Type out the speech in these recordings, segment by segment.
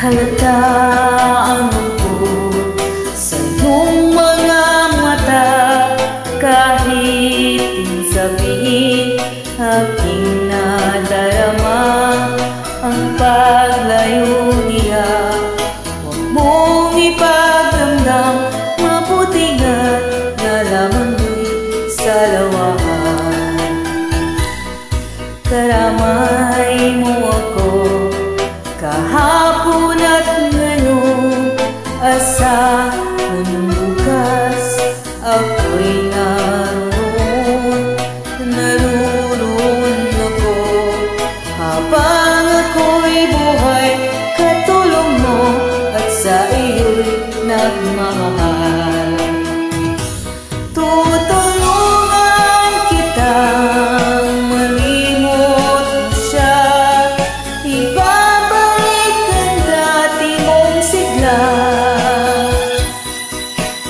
Halata ang lungkot sa iyong mga mata, kahit di sabihin aking nadarama ang paglayo niya. Huwag mong ipagdamdam, mabuti nga't nalaman mo'y sa lawahan. Karamay mo ako kahapon at ngayon, asahan ng bukas ako'y naroon ako. Habang ako'y buhay, katulong mo at sa iyo'y nagmamahal. Tutulungan kitang malimot mo siya, ibabalik ang dati mong sigla.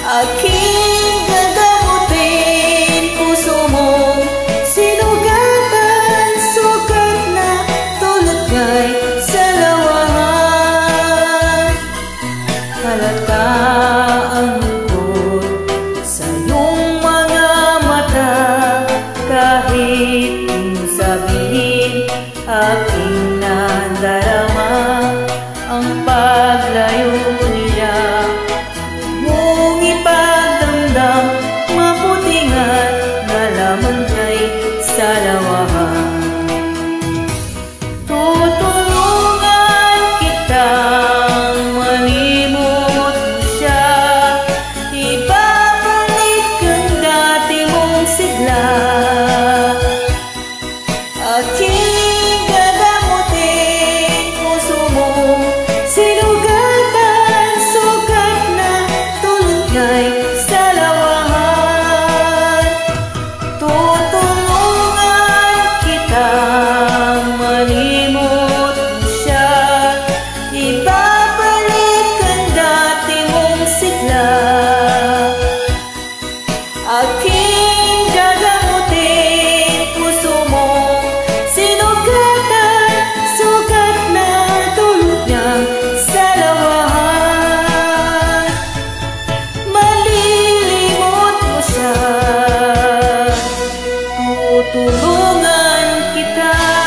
Aking gagamutin puso mong sinugatan, sugat na tulad nga'y sa lawahan. Halata ang lungkot sa iyong mga mata, kahit di sabihin aking nadarama ang paglayo niya. Mong ipagdamdam, mabuti nga't nalaman nga'y sa lawahan. Tutulungan kitang malimot mo siya, ibabalik ang dati mong sigla. Aking gagamutin puso mong sinugatan, sugat na tulad nga'y sa lawahan. Tutulungan kitang malimot mo siya, ibabalik ang dati mong sigla. Aking gagamutin puso mong sinugatan, sugat na tulad niyang sa lawahan. Malilimot mo siya, tutulungan kita.